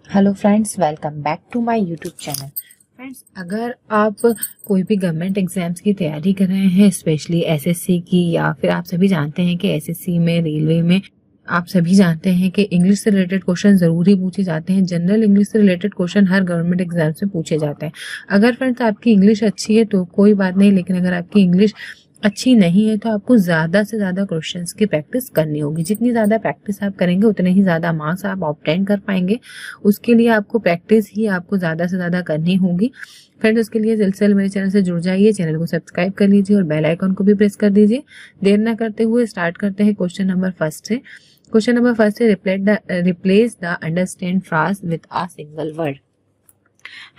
Hello friends, welcome back to my YouTube channel. Friends, अगर आप कोई भी गवर्नमेंट एग्जाम्स की तैयारी कर रहे हैं, स्पेशली एसएससी की, या फिर आप सभी जानते हैं कि एसएससी में, रेलवे में आप सभी जानते हैं कि इंग्लिश से रिलेटेड क्वेश्चन जरूर ही पूछे जाते हैं। जनरल इंग्लिश से रिलेटेड क्वेश्चन हर गवर्नमेंट एग्जाम में पूछे जाते हैं। अगर फ्रेंड्स आपकी इंग्लिश अच्छी है तो कोई बात नहीं, लेकिन अगर आपकी इंग्लिश अच्छी नहीं है तो आपको ज़्यादा से ज़्यादा क्वेश्चंस की प्रैक्टिस करनी होगी। जितनी ज़्यादा प्रैक्टिस आप करेंगे उतने ही ज़्यादा मार्क्स आप ऑब्टेन कर पाएंगे। उसके लिए आपको प्रैक्टिस ही आपको ज़्यादा से ज़्यादा करनी होगी। फ्रेंड्स, उसके लिए जल्द से जल्द मेरे चैनल से जुड़ जाइए, चैनल को सब्सक्राइब कर लीजिए और बेल आइकन को भी प्रेस कर दीजिए। देर ना करते हुए स्टार्ट करते हैं क्वेश्चन नंबर फर्स्ट से। क्वेश्चन नंबर फर्स्ट है, replace the understand phrase with a single word.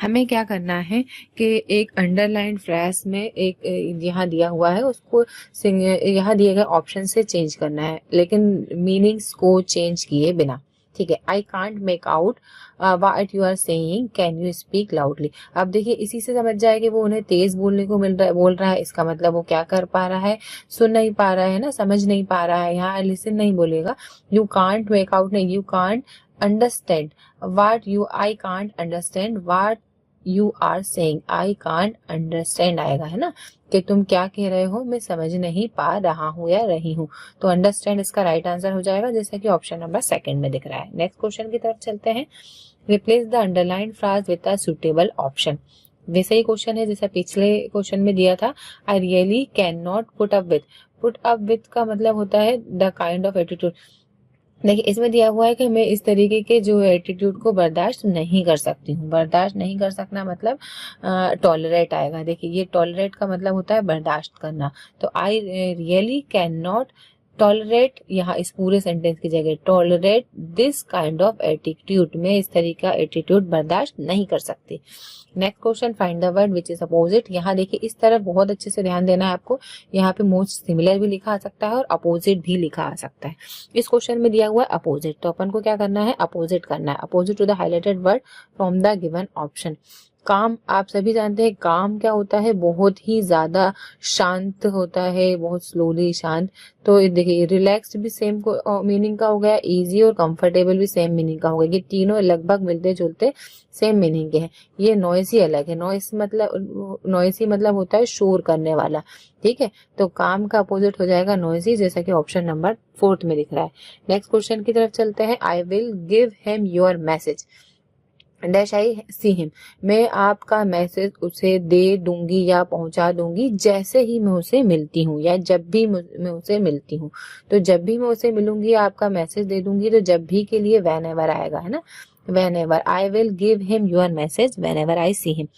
हमें क्या करना है कि एक अंडरलाइन फ्रेज में एक यहाँ दिया हुआ है, उसको यहाँ दिए गए ऑप्शन से चेंज करना है, लेकिन मीनिंग्स को चेंज किए बिना। ठीक है। I can't make out what you are saying, can you speak loudly. अब देखिए, इसी से समझ जाए कि वो उन्हें तेज बोलने को बोल रहा है। इसका मतलब वो क्या कर पा रहा है, सुन नहीं पा रहा है ना, समझ नहीं पा रहा है। यहाँ लिसन नहीं बोलेगा, यू कांट मेक आउट नहीं, you can't understand what you, I can't understand what you are saying, I can't understand आएगा, है ना, कि तुम क्या कह रहे हो, मैं समझ नहीं पा रहा हूँ या रही हूँ। तो अंडरस्टैंड इसका राइट आंसर हो जाएगा, जैसा कि ऑप्शन नंबर सेकंड में दिख रहा है। नेक्स्ट क्वेश्चन की तरफ चलते हैं। Replace the underline phrase with a suitable option. वैसे ही क्वेश्चन है जैसा पिछले क्वेश्चन में दिया था। I really can not put up with. Put up with का मतलब होता है द काइंड ऑफ एटीट्यूड। देखिए, इसमें दिया हुआ है कि मैं इस तरीके के जो एटीट्यूड को बर्दाश्त नहीं कर सकती हूँ। बर्दाश्त नहीं कर सकना मतलब टॉलरेट आएगा। देखिए, ये टॉलरेट का मतलब होता है बर्दाश्त करना। तो I really can not tolerate, यहाँ इस पूरे सेंटेंस की जगह tolerate this kind of attitude, में इस तरीके का एटीट्यूड बर्दाश्त नहीं कर सकती। Next question, find the word which is opposite. यहाँ देखिए, इस तरफ बहुत अच्छे से ध्यान देना है आपको। यहाँ पे मोस्ट सिमिलर भी लिखा आ सकता है और अपोजिट भी लिखा आ सकता है। इस क्वेश्चन में दिया हुआ है अपोजिट, तो अपन को क्या करना है, अपोजिट करना है। Opposite to the highlighted word from the given option. काम, आप सभी जानते हैं काम क्या होता है, बहुत ही ज्यादा शांत होता है, बहुत स्लोली शांत। तो देखिए, रिलैक्स्ड भी सेम मीनिंग का हो गया, इजी और कंफर्टेबल भी सेम मीनिंग का हो गया। ये तीनों लगभग मिलते जुलते सेम मीनिंग के हैं। ये नॉइसी अलग है। नॉइसी मतलब होता है शोर करने वाला। ठीक है, तो काम का अपोजिट हो जाएगा नॉइसी, जैसा कि ऑप्शन नंबर फोर्थ में दिख रहा है। नेक्स्ट क्वेश्चन की तरफ चलते हैं। आई will give him your message dash I see him. मैं आपका मैसेज उसे दे दूंगी या पहुंचा दूंगी जैसे ही मैं उसे मिलती हूँ, या जब भी मैं उसे मिलती हूँ। तो जब भी मैं उसे मिलूंगी आपका मैसेज दे दूंगी, तो जब भी के लिए वेन एवर आएगा, है ना। When ever, I will give him your message whenever I see him.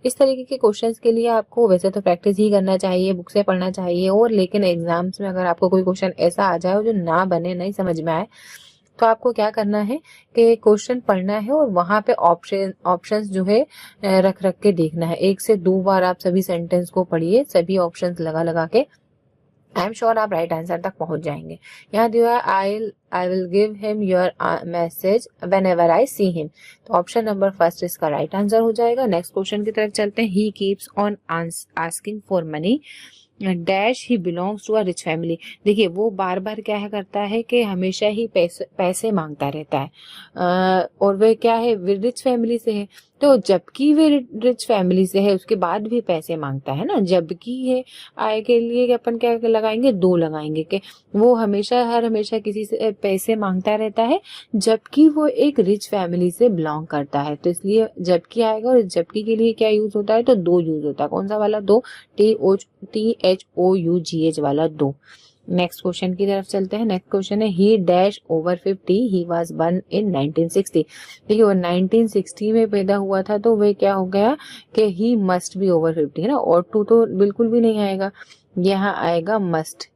इस तरीके के क्वेश्चंस के लिए आपको वैसे तो प्रैक्टिस ही करना चाहिए, बुक से पढ़ना चाहिए, और लेकिन एग्जाम्स में अगर आपको कोई क्वेश्चन ऐसा आ जाए जो ना बने, नहीं समझ में आए, तो आपको क्या करना है कि क्वेश्चन पढ़ना है और वहां पे ऑप्शंस जो है रख रख के देखना है। 1 से 2 बार आप सभी सेंटेंस को पढ़िए, सभी ऑप्शंस लगा लगा के। आई एम श्योर आप राइट आंसर तक पहुंच जाएंगे। यहाँ दिया है I will give him your message whenever I see him. तो ऑप्शन नंबर फर्स्ट इसका राइट आंसर हो जाएगा। नेक्स्ट क्वेश्चन की तरफ चलते हैं। He keeps on asking for money dash he belongs to a rich family. देखिए, वो बार बार क्या है करता है कि हमेशा ही पैसे मांगता रहता है, और वे क्या है, वे रिच फैमिली से है। तो जबकि वे रिच फैमिली से है, उसके बाद भी पैसे मांगता है ना। जबकि है आय के लिए अपन क्या लगाएंगे, 2 लगाएंगे कि वो हमेशा किसी से पैसे मांगता रहता है, जबकि वो एक रिच फैमिली से बिलोंग करता है। तो इसलिए जबकि आएगा, और जबकि के लिए क्या यूज होता है, तो 2 यूज होता है। कौन सा वाला, 2, THOUGH वाला 2। नेक्स्ट क्वेश्चन की तरफ चलते हैं। नेक्स्ट क्वेश्चन है, he dash over 50, he was born in 1960। देखिए, वो 1960 में पैदा हुआ था, तो वे क्या हो गया कि ही मस्ट बी ओवर 50, है ना। और 2 तो बिल्कुल भी नहीं आएगा, यहाँ आएगा must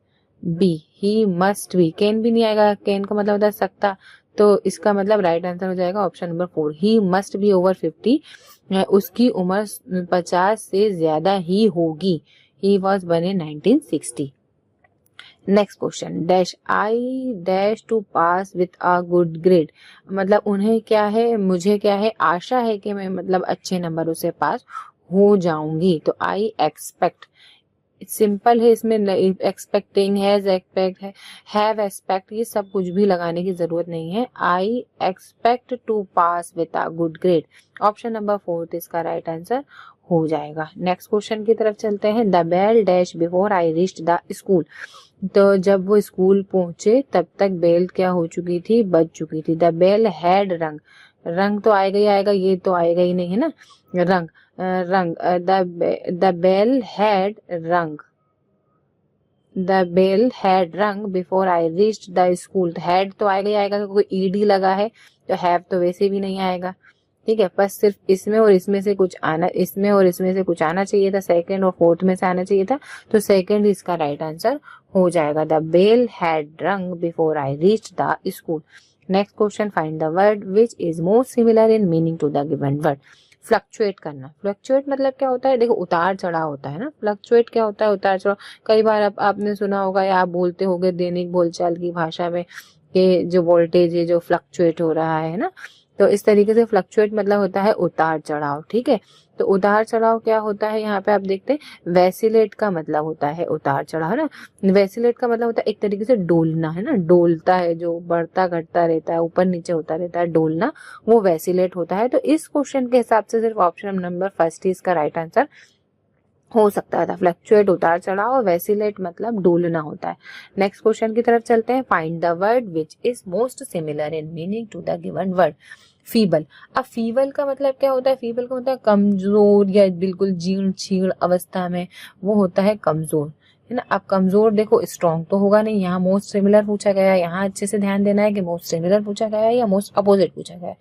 be, he must B. Can भी नहीं आएगा, कैन का मतलब होता है सकता। तो इसका मतलब राइट आंसर हो जाएगा option number 4, he must be over 50। उसकी उम्र 50 से ज्यादा ही होगी। He was born in 1960। Next question, dash I dash to pass with a good grade. मतलब उन्हें क्या है, मुझे क्या है, आशा है कि मैं मतलब अच्छे नंबरों से पास हो जाऊंगी। तो आई एक्सपेक्ट, सिंपल है, इसमें एक्सपेक्टिंग, हैज एक्सपेक्ट है, हैव एक्सपेक्ट, ये सब कुछ भी लगाने की जरूरत नहीं है। I expect to pass with a good grade, option number 4 इसका राइट आंसर हो जाएगा। नेक्स्ट क्वेश्चन की तरफ चलते हैं। The bell dash before I reached the school, तो जब वो स्कूल पहुंचे तब तक बेल क्या हो चुकी थी, बज चुकी थी। द बेल हैड रंग, रंग तो आएगा ही आएगा, ये तो आएगा ही नहीं है ना, रंग रंग, द बेल हैड रंग, the bell had rung before I reached the school, had तो आएगा ही आएगा, कोई ईडी लगा है, तो हैव तो वैसे भी नहीं आएगा। ठीक है, बस सिर्फ इसमें और इसमें से कुछ आना, इसमें और इसमें से कुछ आना चाहिए था, सेकंड और फोर्थ में से आना चाहिए था, तो सेकंड इसका राइट आंसर हो जाएगा। The bell had rung before I reached the school. Next question, find the word which is most similar in meaning to the given word. Fluctuate करना, फ्लक्चुएट मतलब क्या होता है, देखो उतार चढ़ाव होता है ना, फ्लक्चुएट क्या होता है, उतार चढ़ाव। कई बार आपने सुना होगा या आप बोलते होगे दैनिक बोलचाल की भाषा में कि जो वोल्टेज है जो फ्लक्चुएट हो रहा है ना, तो इस तरीके से फ्लक्चुएट मतलब होता है उतार चढ़ाव। ठीक है, तो उतार चढ़ाव क्या होता है, यहाँ पे आप देखते हैं वैसिलेट का मतलब होता है उतार चढ़ाव, है ना। वैसिलेट का मतलब होता है एक तरीके से डोलना, है ना, डोलता है, जो बढ़ता घटता रहता है, ऊपर नीचे होता रहता है, डोलना, वो वैसिलेट होता है। तो इस क्वेश्चन के हिसाब से सिर्फ ऑप्शन नंबर फर्स्ट ही इसका राइट आंसर हो सकता था। फ्लक्चुएट उतार चढ़ाव और वैसिलेट मतलब डोलना होता है। नेक्स्ट क्वेश्चन की तरफ चलते हैं। Find the word which is most similar in meaning to the given word. Feeble, अब फीबल का मतलब क्या होता है, फीबल का होता है कमजोर या बिल्कुल जीर्ण छीर्ण अवस्था में, वो होता है कमजोर, है ना। अब कमजोर देखो, स्ट्रॉन्ग तो होगा नहीं, यहाँ मोस्ट सिमिलर पूछा गया है, यहाँ अच्छे से ध्यान देना है कि मोस्ट सिमिलर पूछा गया है या मोस्ट अपोजिट पूछा गया है।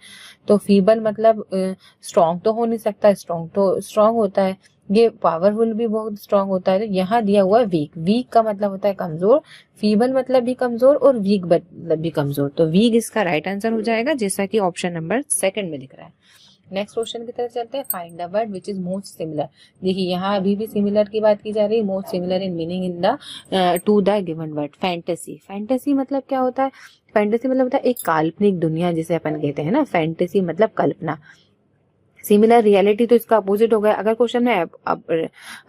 तो फीबल मतलब स्ट्रॉन्ग तो हो नहीं सकता, स्ट्रॉन्ग तो स्ट्रॉन्ग होता है, ये पावरफुल भी बहुत स्ट्रांग होता है। तो यहाँ दिया हुआ है वीक, वीक का मतलब होता है कमजोर, फीबल मतलब भी कमजोर और वीक मतलब भी कमजोर, तो वीक इसका राइट आंसर हो जाएगा, जैसा कि ऑप्शन नंबर सेकंड में दिख रहा है। नेक्स्ट क्वेश्चन की तरफ चलते हैं। Find the word which is most similar. देखिए यहाँ अभी भी सिमिलर की बात की जा रही है, most similar in meaning in the two the given word. Fantasy, fantasy मतलब क्या होता है, फैंटेसी मतलब होता है एक काल्पनिक दुनिया जिसे अपन कहते हैं ना, फैंटेसी मतलब कल्पना। सिमिलर रियलिटी तो इसका अपोजिट हो गया, अगर क्वेश्चन में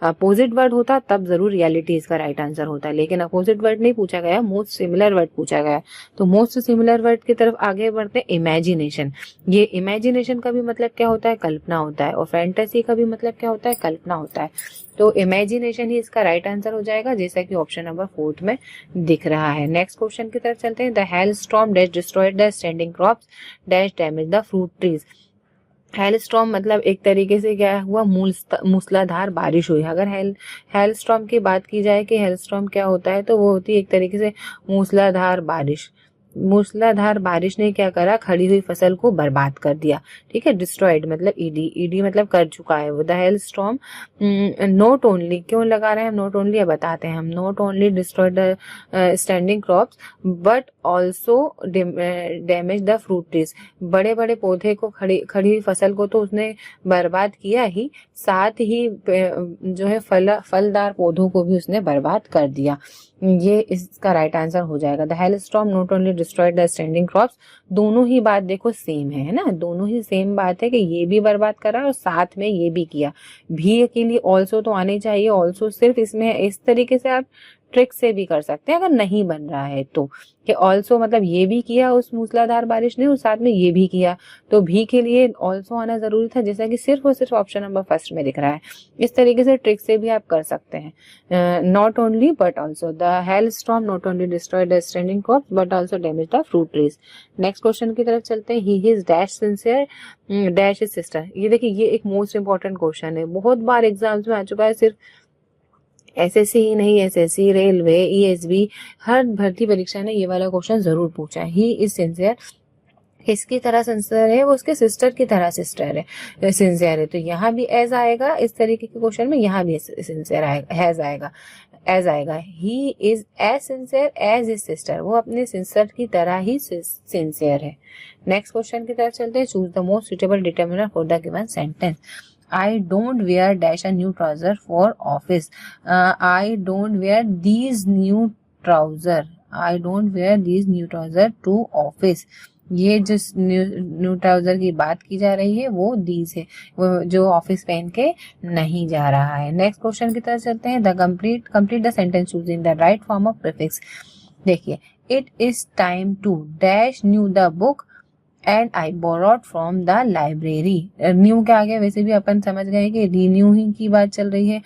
अपोजिट वर्ड होता तब जरूर रियलिटी इसका राइट आंसर होता है, लेकिन अपोजिट वर्ड नहीं पूछा गया, मोस्ट सिमिलर वर्ड पूछा गया। तो मोस्ट सिमिलर वर्ड की तरफ आगे बढ़ते हैं। इमेजिनेशन, ये इमेजिनेशन का भी मतलब क्या होता है, कल्पना होता है, और फैंटेसी का भी मतलब क्या होता है, कल्पना होता है। तो इमेजिनेशन ही इसका राइट आंसर हो जाएगा, जैसा कि ऑप्शन नंबर 4 में दिख रहा है। नेक्स्ट क्वेश्चन की तरफ चलते हैं। The hell storm dash destroyed the standing crops dash damage the fruit trees. Hailstorm मतलब एक तरीके से क्या हुआ, मूसलाधार बारिश हुई। अगर हेलस्टॉर्म की बात की जाए कि हेलस्टॉर्म क्या होता है, तो वो होती है एक तरीके से मूसलाधार बारिश। मूसलाधार बारिश ने क्या करा, खड़ी हुई फसल को बर्बाद कर दिया। ठीक है, डिस्ट्रॉयड मतलब ईडी, ईडी मतलब कर चुका है वो। द हेलस्टॉर्म नॉट ओनली, क्यों लगा रहे हैं हम नॉट ओनली, बताते हैं हम। Not only destroyed the standing crops but also damage the fruit trees. बड़े बड़े पौधे को, खड़ी हुई फसल को तो उसने बर्बाद किया ही, साथ ही जो है फलदार पौधों को भी उसने बर्बाद कर दिया। ये इसका राइट आंसर हो जाएगा। The hailstorm not only destroyed the standing crops, दोनों ही बात देखो सेम है ना, दोनों ही सेम बात है कि ये भी बर्बाद करा और साथ में ये भी किया। भी के लिए ऑल्सो तो आने चाहिए, ऑल्सो सिर्फ इसमें इस तरीके से आप ट्रिक से भी कर सकते हैं अगर नहीं बन रहा है तो, कि ऑल्सो मतलब ये भी किया उस मूसलाधार बारिश ने और साथ में ये भी किया, तो भी के लिए ऑल्सो आना जरूरी था, जैसा कि सिर्फ और सिर्फ ऑप्शन नंबर फर्स्ट में दिख रहा है। इस तरीके से ट्रिक से भी आप कर सकते हैं। Not only but also, the hailstorm not only destroyed the standing crops but also damage the fruit trees. Next question की तरफ चलते हैं। He is dash sincere dash is sister. ये देखिए, ये एक मोस्ट इंपॉर्टेंट क्वेश्चन है, बहुत बार एग्जाम्स में आ चुका है, सिर्फ एसएससी ही नहीं, एसएससी, रेलवे, ईएसबी, हर भर्ती परीक्षा ने ये वाला क्वेश्चन जरूर पूछा है। ही इज सिंसियर, किसकी तरह सिंसियर है, वो उसके सिस्टर की तरह सिंसियर है, तो यहाँ भी एज आएगा, इस तरीके के क्वेश्चन में यहाँ भी सिंसियर आएगा, एज आएगा। He is as sincere as his sister, वो अपने सिस्टर की तरह ही सिंसियर है। नेक्स्ट क्वेश्चन की तरफ चलते हैं। Choose the most suitable determiner for the given sentence. I don't wear dash a new trouser for office. I don't wear these new trouser. I don't wear these new trouser to office. ये जिस new trouser की बात की जा रही है वो these है, वो जो ऑफिस पहन के नहीं जा रहा है। नेक्स्ट क्वेश्चन की तरफ चलते हैं। The complete the sentence choosing the right form of prefix. देखिए, it is time to dash new the book and I borrowed from the library. New के आगे वैसे भी अपन समझ गए कि रिन्यू ही की बात चल रही है,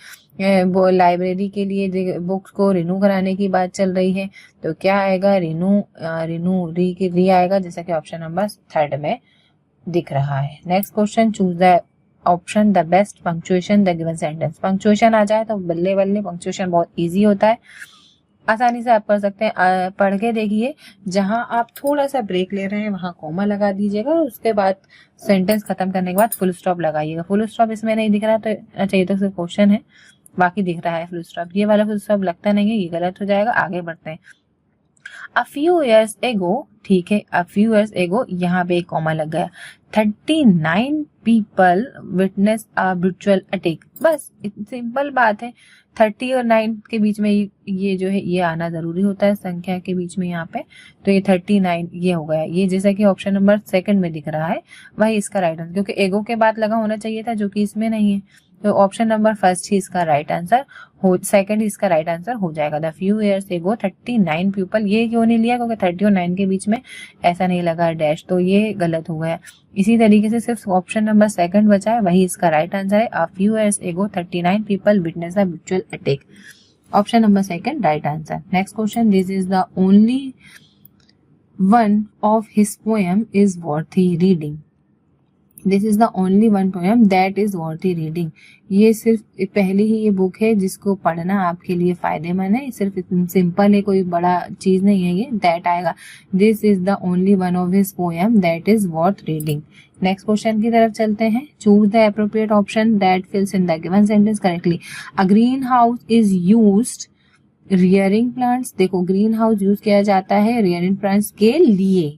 वो लाइब्रेरी के लिए बुक्स को रिन्यू कराने की बात चल रही है, तो क्या आएगा, री आएगा, जैसा कि ऑप्शन नंबर 3 में दिख रहा है। Next question, choose the option the best punctuation the given sentence. Punctuation आ जाए तो बल्ले बल्ले, पंक्चुएशन बहुत ईजी होता है, आसानी से आप पढ़ सकते हैं। पढ़ के देखिए, जहां आप थोड़ा सा ब्रेक ले रहे हैं वहां कॉमा लगा दीजिएगा, और उसके बाद सेंटेंस खत्म करने के बाद फुल स्टॉप लगाइएगा। फुल स्टॉप इसमें नहीं दिख रहा तो अच्छा, ये तो सिर्फ क्वेश्चन है, बाकी दिख रहा है फुल स्टॉप। ये वाला फुल स्टॉप लगता नहीं है, ये गलत हो जाएगा। आगे बढ़ते हैं। अ फ्यू ईयर्स एगो, ठीक है, अ फ्यू ईयर्स एगो, यहाँ पे एक कॉमा लग गया। 39 पीपल विटनेस अ ब्रूटल अटैक। बस सिंपल बात है, 30 और 9 के बीच में ये जो है ये आना जरूरी होता है संख्या के बीच में यहाँ पे, तो ये 39 ये हो गया। ये जैसा कि ऑप्शन नंबर 2 में दिख रहा है वही इसका राइट आंसर, क्योंकि एगो के बाद लगा होना चाहिए था जो कि इसमें नहीं है, तो ऑप्शन नंबर 1 ही इसका राइट आंसर हो, 2 इसका राइट आंसर हो जाएगा। The few years ago 39 people, ये क्यों नहीं लिया, क्योंकि 30 और 9 के बीच में ऐसा नहीं लगा डैश, तो ये गलत हो गया। इसी तरीके से सिर्फ ऑप्शन नंबर 2 बचा है, वही इसका राइट आंसर है। A few years ago 39 people witness a brutal attack, option number 2 right answer. Next question, this is the only one of his poem is worthy reading. This is the only one poem that is worthy reading. ये सिर्फ पहली ही ये book है जिसको पढ़ना आपके लिए फायदेमंद है, सिर्फ सिंपल है, कोई बड़ा चीज नहीं है, ये दैट आएगा। This is the only one of his poem that is worth reading. Next question की तरफ चलते हैं। Choose the appropriate option that fills in the given sentence correctly. A green house is used rearing plants. देखो, green house use किया जाता है rearing plants के लिए,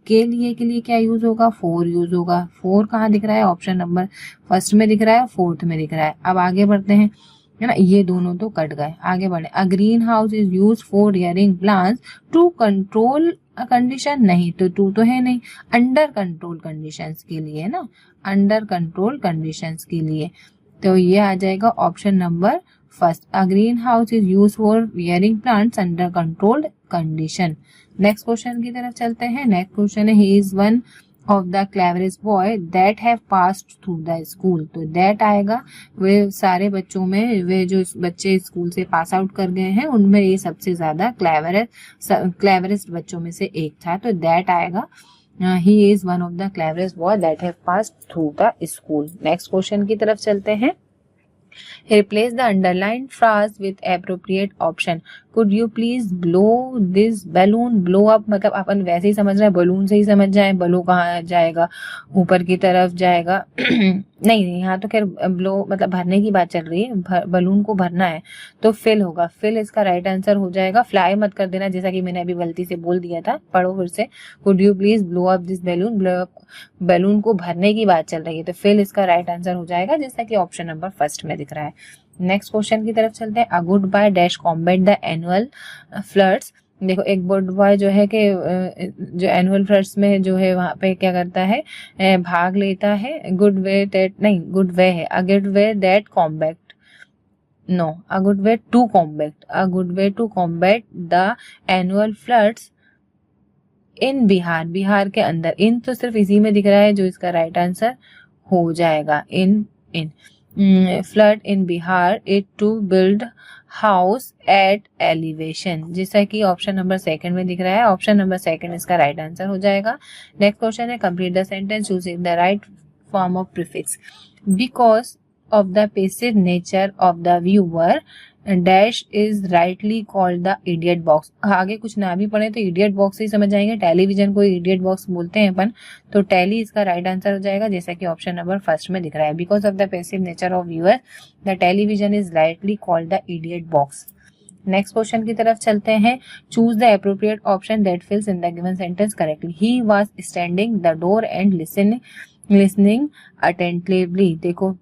के लिए क्या यूज होगा, 4 यूज होगा। 4 कहाँ दिख रहा है, ऑप्शन नंबर 1 में दिख रहा है, 4th में दिख रहा है। अब आगे बढ़ते हैं, है ना, ये दोनों तो कट गए, आगे बढ़े। A green house is use for rearing plants to control condition, नहीं तो टू तो है नहीं, अंडर कंट्रोल कंडीशंस के लिए, है ना, अंडर कंट्रोल कंडीशंस के लिए, तो ये आ जाएगा option number 1। A green house is use for rearing plants under controlled condition. Next question की तरफ चलते हैं। नेक्स्ट क्वेश्चन है, he is one of the cleverest boy that have passed through the school. तो दैट आएगा, वे सारे बच्चों में, वे जो बच्चे स्कूल से पास आउट कर गए हैं उनमें ये सबसे ज्यादा क्लेवरेस्ट बच्चों में से एक था, तो दैट आएगा। He is one of the cleverest boy that have passed through the school. Next question की तरफ चलते हैं। Replace the underlined phrase with appropriate option. Could you please blow this balloon? Blow up मतलब अपन वैसे ही समझ रहे हैं, बलून से ही समझ जाए, ब्लो कहाँ जाएगा, ऊपर की तरफ जाएगा नहीं, यहाँ तो खैर ब्लो मतलब भरने की बात चल रही है, बलून को भरना है तो फिल होगा, फिल इसका राइट आंसर हो जाएगा। फ्लाई मत कर देना, जैसा कि मैंने अभी गलती से बोल दिया था, पढ़ो फिर से। Could you please blow up this balloon, balloon को भरने की बात चल रही है, तो फिल इसका राइट आंसर हो जाएगा, जैसा कि ऑप्शन नंबर 1 में दिख रहा है। नेक्स्ट क्वेश्चन की तरफ चलते हैं। A good by dash combat the annual floods. देखो, एक गुड बॉय जो है कि जो एनुअल फ्लड्स में जो है वहां पे क्या करता है, भाग लेता है। गुड वे दैट नहीं, गुड वे है, a good way that combat, no, a good way to combat, a good way to combat the annual floods in Bihar, Bihar के अंदर। इन तो सिर्फ इसी में दिख रहा है, जो इसका राइट आंसर हो जाएगा। In flood in Bihar it to build house at elevation, जैसा कि ऑप्शन नंबर 2 में दिख रहा है, ऑप्शन नंबर 2 इसका राइट आंसर हो जाएगा। नेक्स्ट क्वेश्चन है, complete the sentence choosing the right form of prefix. Because of the passive nature of the viewer dash is rightly called the idiot box। आगे कुछ ना भी पढ़े तो idiot box ही समझ जाएंगे, टेलीविजन को idiot box बोलते हैं अपन, तो टेली इसका राइट आंसर हो जाएगा, जैसा कि ऑप्शन नंबर 1 में दिख रहा है। Because of the passive nature of viewer the television is rightly called the idiot box। Next question की तरफ चलते हैं। Choose the appropriate option that fills in the given sentence correctly. He was standing the door and listening attentively. देखो,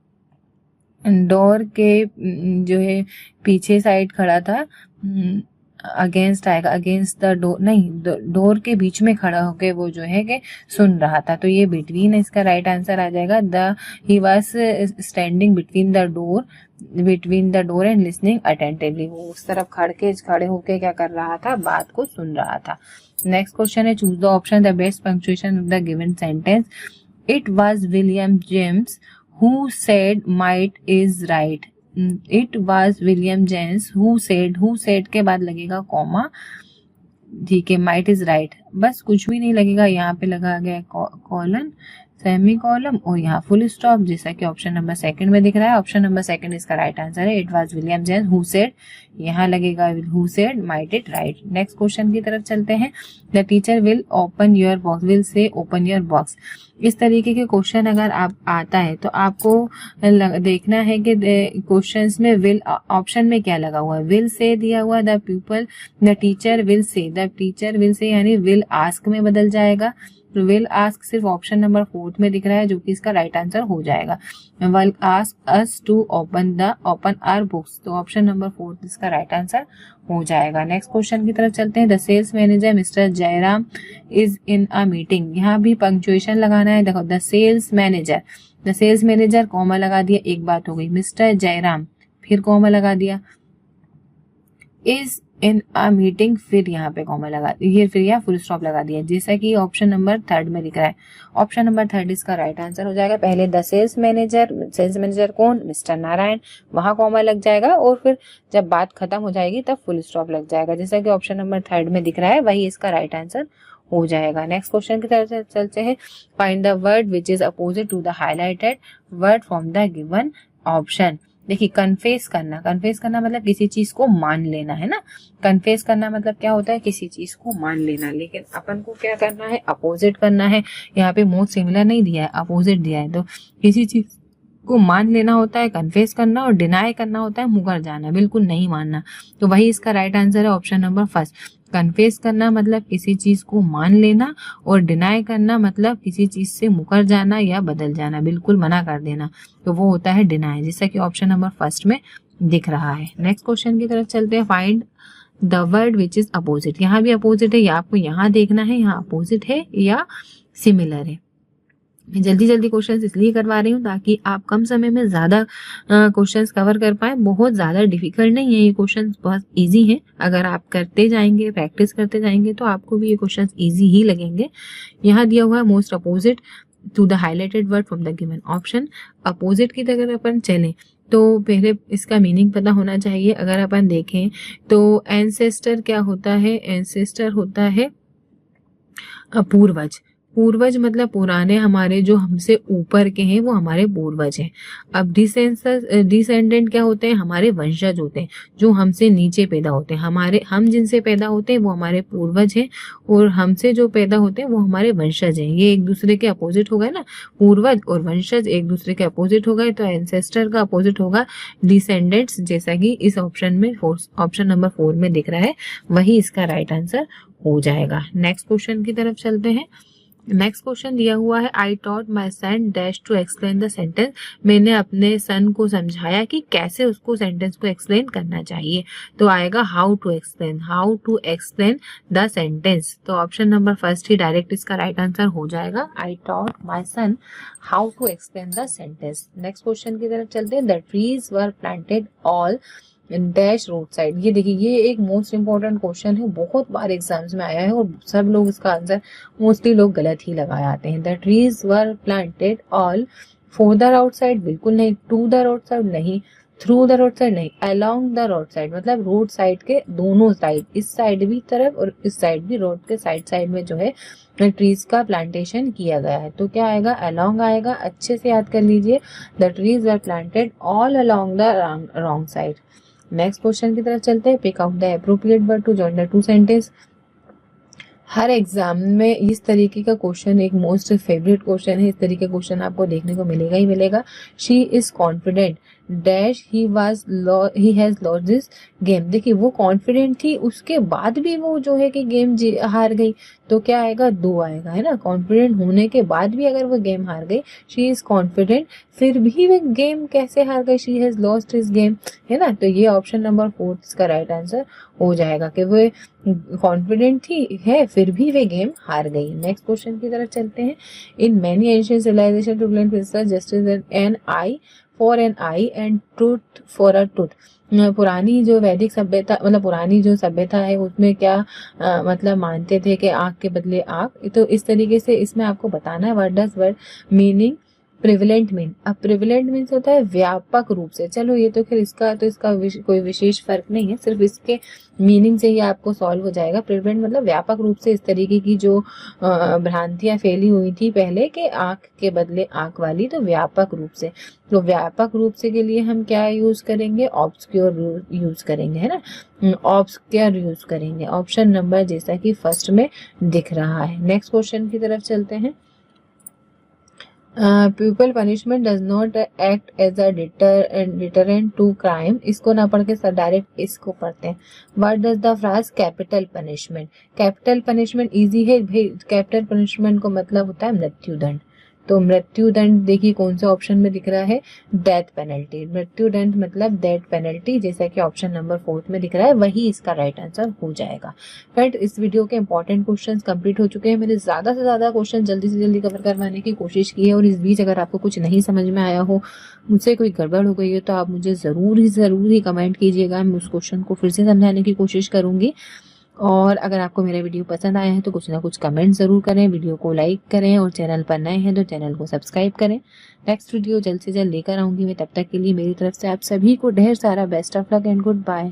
door के जो है पीछे side खड़ा था, अगेंस्ट आएगा, अगेंस्ट द डोर नहीं, डोर के बीच में खड़ा होके वो जो है कि सुन रहा था, तो ये बिटवीन इसका राइट आंसर आ जाएगा। The he was standing between the door and listening attentively, वो उस तरफ खड़े होके क्या कर रहा था, बात को सुन रहा था। नेक्स्ट क्वेश्चन है, choose the option the best punctuation of the given sentence. It was William James who said might is right. It was William James who said के बाद लगेगा कॉमा, ठीक है, माइट इज राइट, बस कुछ भी नहीं लगेगा, यहाँ पे लगा गया कॉलन, सेमी कॉलम और यहाँ फुल स्टॉप, जैसा कि ऑप्शन नंबर सेकंड में दिख रहा है। ऑप्शन नंबर सेकंड इसका राइट आंसर है। It was William James who said, यहाँ लगेगा who said might it right. Next question की तरफ चलते हैं। The teacher will open your box, will say open your box. इस तरीके के क्वेश्चन अगर आप आता है तो आपको देखना है कि क्वेश्चंस में विल ऑप्शन में क्या लगा हुआ है। विल से दिया हुआ, the teacher will say, the teacher will say यानी विल आस्क में बदल जाएगा। विल आस्क सिर्फ ऑप्शन नंबर 4 में दिख रहा है, जो कि इसका राइट आंसर हो जाएगा। Will ask us to open our books, तो ऑप्शन नंबर 4 इसका राइट आंसर हो जाएगा। नेक्स्ट क्वेश्चन की तरफ चलते हैं। The sales manager mister Jayaram is in a meeting, यहाँ भी पंक्चुएशन लगाना है। देखो, द सेल्स मैनेजर कॉमा लगा दिया, एक बात हो गई। मिस्टर जयराम फिर कॉमा लगा दिया, इज इन अ मीटिंग फिर यहाँ पे कॉमा लगा दिया, फिर यहाँ फुल स्टॉप लगा दिया, जैसा कि ऑप्शन नंबर 3 में दिख रहा है। ऑप्शन नंबर 3 इसका राइट आंसर हो जाएगा। पहले द सेल्स मैनेजर कौन, मिस्टर नारायण, वहां कॉमा लग जाएगा और फिर जब बात खत्म हो जाएगी तब फुल स्टॉप लग जाएगा, जैसा कि ऑप्शन नंबर 3 में दिख रहा है, वही इसका राइट आंसर हो जाएगा। नेक्स्ट क्वेश्चन की तरफ चलते हैं। Find the word which is opposite to the highlighted word from the given option. देखिए, कन्फेस करना मतलब किसी चीज को मान लेना है ना। कन्फेस करना मतलब क्या होता है, किसी चीज को मान लेना, लेकिन अपन को क्या करना है, अपोजिट करना है। यहाँ पे मोस्ट सिमिलर नहीं दिया है, अपोजिट दिया है, तो किसी चीज को मान लेना होता है कन्फेस करना, और डिनाई करना होता है मुकर जाना, बिल्कुल नहीं मानना, तो वही इसका राइट आंसर है ऑप्शन नंबर 1। कन्फेस करना मतलब किसी चीज को मान लेना, और डिनाई करना मतलब किसी चीज से मुकर जाना या बदल जाना, बिल्कुल मना कर देना, तो वो होता है डिनाई, जैसा कि ऑप्शन नंबर 1 में दिख रहा है। नेक्स्ट क्वेश्चन की तरफ चलते हैं। Find the word which is opposite, यहाँ भी अपोजिट है, या आपको यहाँ देखना है यहाँ अपोजिट है या सिमिलर है। मैं जल्दी क्वेश्चंस इसलिए करवा रही हूँ ताकि आप कम समय में ज्यादा क्वेश्चंस कवर कर पाए। बहुत ज्यादा डिफिकल्ट नहीं है ये क्वेश्चंस, बहुत इजी है। अगर आप करते जाएंगे, प्रैक्टिस करते जाएंगे, तो आपको भी ये क्वेश्चंस इजी ही लगेंगे। यहाँ दिया हुआ है most opposite to the highlighted word from the given option. Opposite की अगर अपन चलें तो पहले इसका मीनिंग पता होना चाहिए। अगर अपन देखें तो एंसेस्टर क्या होता है, एंसेस्टर होता है पूर्वज। पूर्वज मतलब पुराने, हमारे जो हमसे ऊपर के हैं वो हमारे पूर्वज हैं। अब डिसेंडेंट क्या होते हैं, हमारे वंशज होते हैं, जो हमसे नीचे पैदा होते हैं। हम जिनसे पैदा होते हैं वो हमारे पूर्वज हैं, और हमसे जो पैदा होते हैं वो हमारे वंशज हैं। ये एक दूसरे के अपोजिट हो गए ना, पूर्वज और वंशज एक दूसरे के अपोजिट हो गए, तो एंसेस्टर का अपोजिट होगा डिसेंडेंट्स, जैसा कि इस ऑप्शन में ऑप्शन नंबर 4 में दिख रहा है, वही इसका राइट आंसर हो जाएगा। नेक्स्ट क्वेश्चन की तरफ चलते हैं। नेक्स्ट क्वेश्चन दिया हुआ है। I taught my son dash to explain the sentence, मैंने अपने सन को समझाया कि कैसे उसको सेंटेंस को एक्सप्लेन करना चाहिए, तो आएगा how to explain the sentence, तो ऑप्शन नंबर 1 ही डायरेक्ट इसका राइट आंसर हो जाएगा। I taught my son how to explain the sentence. Next question की तरफ चलते हैं। The trees were planted all dash road side, ये देखिए ये एक मोस्ट इंपॉर्टेंट क्वेश्चन है, बहुत बार एग्जाम्स में आया है और सब लोग इसका आंसर मोस्टली लोग गलत ही लगा आते हैं। The trees were planted all for the road side, बिल्कुल नहीं। टू द रोड साइड नहीं, थ्रू द रोड साइड नहीं, अलोंग द रोड साइड, मतलब रोड साइड के दोनों साइड, इस साइड भी तरफ और इस साइड भी, रोड के साइड में जो है ट्रीज का प्लांटेशन किया गया है, तो क्या आएगा, अलोंग आएगा। अच्छे से याद कर लीजिए, the trees were planted all along the wrong side. Next question की तरफ चलते हैं। Pick out the appropriate word to join the two sentence. हर एग्जाम में इस तरीके का क्वेश्चन एक मोस्ट फेवरेट क्वेश्चन है, इस तरीके का क्वेश्चन आपको देखने को मिलेगा ही मिलेगा। She is confident dash he has lost this game. देखिए वो कॉन्फिडेंट थी, उसके बाद भी वो जो है कि गेम हार गई, तो क्या आएगा, 2 आएगा, है ना। कॉन्फिडेंट होने के बाद भी अगर वो गेम हार गई, शी इज कॉन्फिडेंट, फिर भी वो गेम कैसे हार गई, she has lost his game, है ना। तो ये ऑप्शन नंबर 4 इसका राइट आंसर हो जाएगा कि वो कॉन्फिडेंट थी है फिर भी वे गेम हार गई। नेक्स्ट क्वेश्चन की तरफ चलते हैं। In many ancient civilization to blame justice an eye for an eye and truth for a truth. पुरानी जो वैदिक सभ्यता, मतलब पुरानी जो सभ्यता है उसमें क्या मतलब मानते थे कि आंख के बदले आंख। तो इस तरीके से इसमें आपको बताना है what does word meaning prevalent mean. अब प्रिविलेंट मीन्स होता है व्यापक रूप से। चलो ये तो खैर इसका कोई विशेष फर्क नहीं है, सिर्फ इसके मीनिंग से ही आपको सॉल्व हो जाएगा। प्रिविलेंट मतलब व्यापक रूप से इस तरीके की जो भ्रांतियां फैली हुई थी पहले के आंख के बदले आंख वाली, तो व्यापक रूप से। तो व्यापक रूप से के लिए हम क्या यूज करेंगे, ऑब्सक्योर यूज करेंगे, है ना। ऑब्सक्योर यूज करेंगे, ऑप्शन नंबर जैसा कि फर्स्ट में दिख रहा है। नेक्स्ट क्वेश्चन की तरफ चलते हैं। People punishment does not act as a deterrent to crime. इसको ना पढ़ के सर डायरेक्ट इसको पढ़ते हैं। What does the phrase capital punishment. Capital punishment easy है भाई, कैपिटल पनिशमेंट को मतलब होता है मृत्युदंड। तो मृत्युदंड देखिए कौन से ऑप्शन में दिख रहा है, डेथ पेनल्टी। मृत्युदंड मतलब डेथ पेनल्टी, जैसा कि ऑप्शन नंबर 4 में दिख रहा है, वही इसका राइट आंसर हो जाएगा। फ्रेंड इस वीडियो के इंपॉर्टेंट क्वेश्चंस कंप्लीट हो चुके हैं। मैंने ज्यादा से ज्यादा क्वेश्चन जल्दी से जल्दी कवर करवाने की कोशिश की है, और इस बीच अगर आपको कुछ नहीं समझ में आया हो, मुझसे कोई गड़बड़ हो गई है, तो आप मुझे जरूर ही कमेंट कीजिएगा। मैं उस क्वेश्चन को फिर से समझाने की कोशिश करूंगी। और अगर आपको मेरा वीडियो पसंद आया है तो कुछ ना कुछ कमेंट जरूर करें, वीडियो को लाइक करें, और चैनल पर नए हैं तो चैनल को सब्सक्राइब करें। नेक्स्ट वीडियो जल्द से जल्द लेकर आऊंगी मैं, तब तक के लिए मेरी तरफ से आप सभी को ढेर सारा best of luck and good bye.